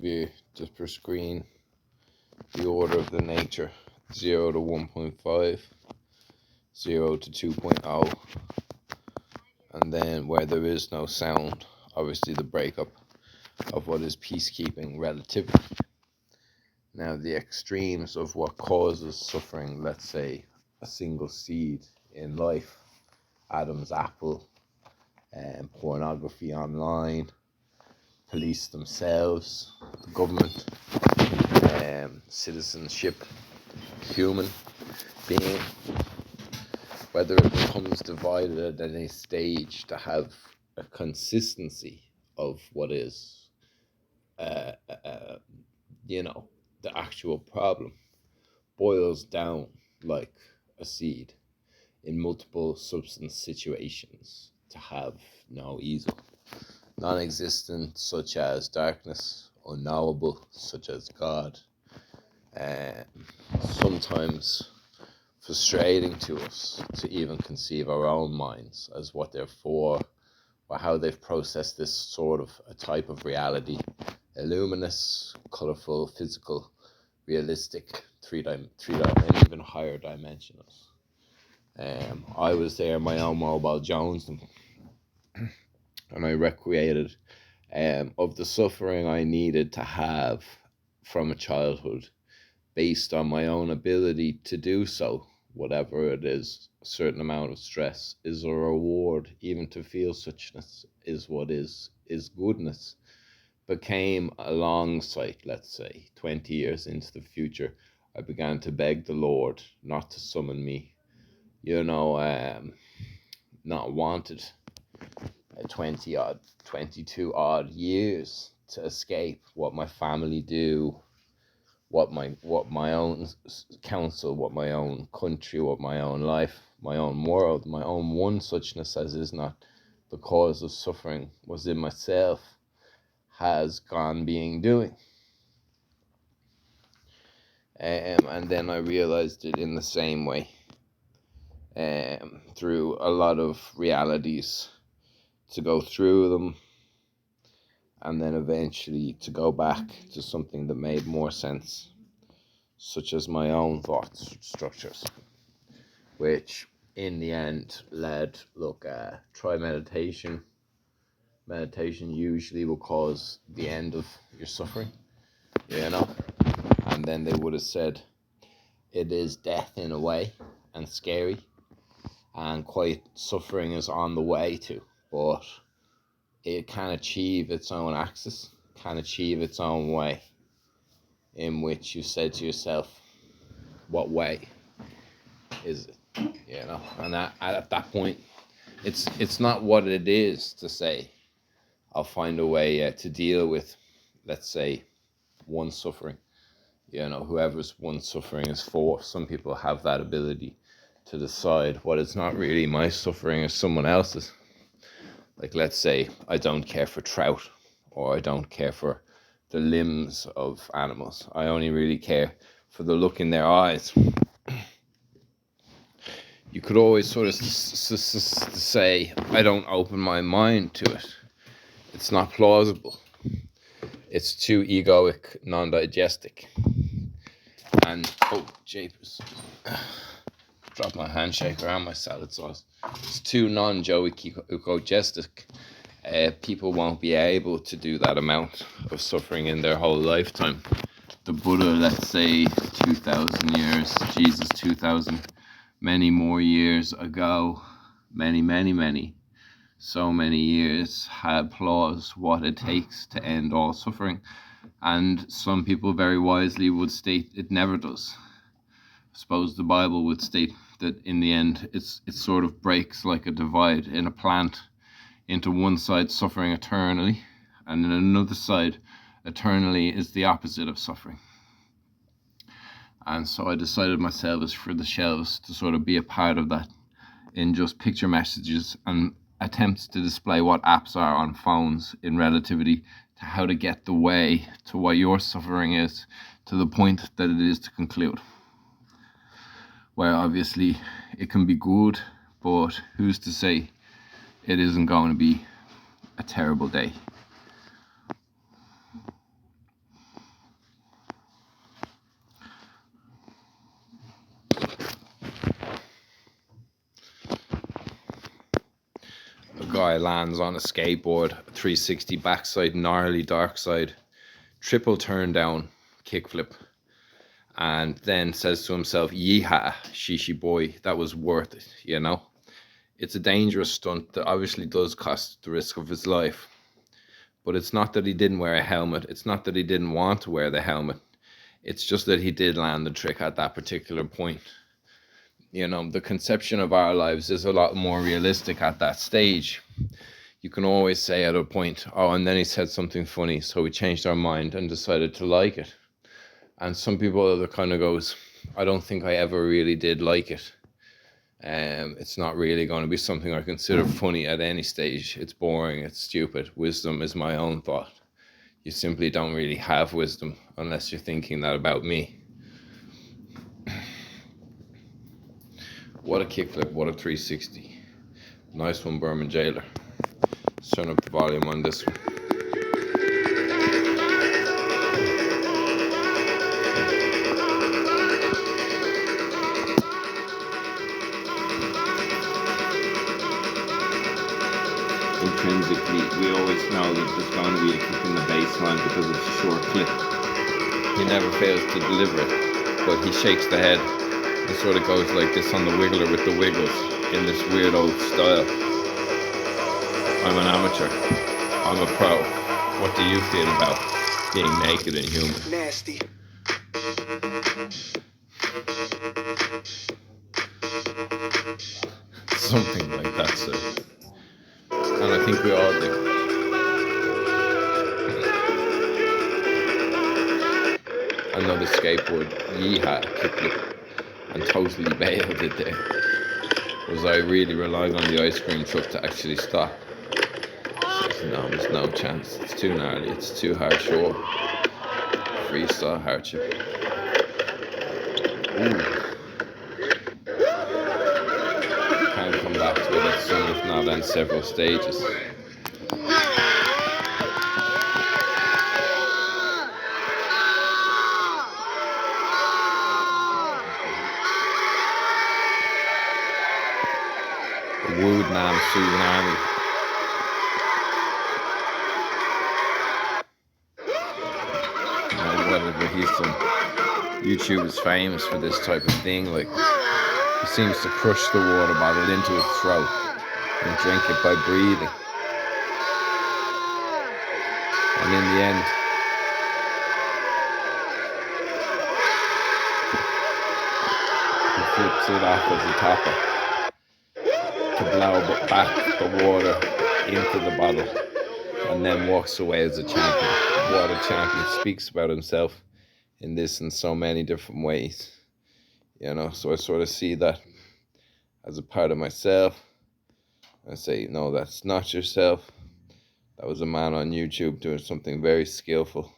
you just per screen the order of the nature 0 to 1.5, 0 to 2.0, and then where there is no sound, obviously the breakup of what is peacekeeping relativity. Now, the extremes of what causes suffering, let's say a single seed in life, Adam's apple, pornography online, police themselves, the government, citizenship, human being, whether it becomes divided at any stage to have a consistency of what is, the actual problem, boils down like a seed in multiple substance situations to have no easel. Non-existent, such as darkness, unknowable, such as God, sometimes frustrating to us to even conceive our own minds as what they're for, or how they've processed this sort of a type of reality, a luminous, colourful, physical, realistic, and even higher dimensionals. I was there, my own mobile Jones, and I recreated of the suffering I needed to have from a childhood based on my own ability to do so, whatever it is. A certain amount of stress is a reward. Even to feel suchness is what is goodness. Became alongside, let's say, 20 years into the future, I began to beg the Lord not to summon me, not wanted 22 odd years to escape what my family do, what my own counsel, what my own country, what my own life, my own world, my own one suchness as is not the cause of suffering was in myself, has gone being doing. And then I realized it in the same way, through a lot of realities, to go through them, and then eventually to go back to something that made more sense, such as my own thought structures, which in the end led, try meditation. Meditation usually will cause the end of your suffering, and then they would have said it is death in a way, and scary, and quite suffering is on the way to, but it can achieve its own axis, can achieve its own way, in which you said to yourself, what way is it? And at that point, it's not what it is to say, I'll find a way to deal with, let's say, one suffering. Whoever's one suffering is for. Some people have that ability to decide what is not really my suffering or someone else's. Like, let's say I don't care for trout, or I don't care for the limbs of animals. I only really care for the look in their eyes. You could always sort of say, I don't open my mind to it. It's not plausible. It's too egoic, non-digestic. And, japers. Drop my handshake around my salad sauce. It's too non-egoistic. People won't be able to do that amount of suffering in their whole lifetime. The Buddha, let's say 2,000 years, Jesus 2,000, many more years ago, many, so many years, had applause what it takes to end all suffering. And some people very wisely would state it never does. I suppose the Bible would state that in the end, it sort of breaks like a divide in a plant, into one side suffering eternally, and in another side, eternally is the opposite of suffering. And so I decided myself as for the shelves to sort of be a part of that in just picture messages and attempts to display what apps are on phones in relativity to how to get the way to what your suffering is, to the point that it is to conclude. Where obviously it can be good, but who's to say it isn't going to be a terrible day? guy lands on a skateboard, 360 backside, gnarly dark side, triple turn down, kickflip, and then says to himself, yeehaw, shishi boy, that was worth it, you know? It's a dangerous stunt that obviously does cost the risk of his life. But it's not that he didn't wear a helmet. It's not that he didn't want to wear the helmet. It's just that he did land the trick at that particular point. You know, the conception of our lives is a lot more realistic at that stage. You can always say at a point, oh, and then he said something funny, so we changed our mind and decided to like it. And some people are the kind of goes, I don't think I ever really did like it. It's not really going to be something I consider funny at any stage. It's boring, it's stupid. Wisdom is my own thought. You simply don't really have wisdom unless you're thinking that about me. What a kickflip, what a 360. Nice one, Berman Jailer. Let's turn up the volume on this one. Intrinsically, we always know that there's going to be a kick in the baseline because it's a short clip. He never fails to deliver it, but he shakes the head and sort of goes like this on the Wiggler with the Wiggles in this weirdo style. I'm an amateur. I'm a pro. What do you feel about being naked and human? Nasty. Something like that, sir. And I think we all do. Another skateboard, yeehaw, kickflip, and totally bailed it there. Was I really relying on the ice cream truck to actually stop? Says, no, there's no chance. It's too gnarly. It's too hard shore. Freestyle hardship. Ooh. Can't come back to it at some, if not on several stages. Wood Nam Tsunami. Whatever he's done. YouTube is famous for this type of thing. Like, he seems to crush the water bottle into his throat and drink it by breathing. And in the end, he flips it off as a topper to blow back the water into the bottle, and then walks away as a champion. What a champion. Speaks about himself in this in so many different ways, you know. So I sort of see that as a part of myself. I say, no, that's not yourself. That was a man on YouTube doing something very skillful.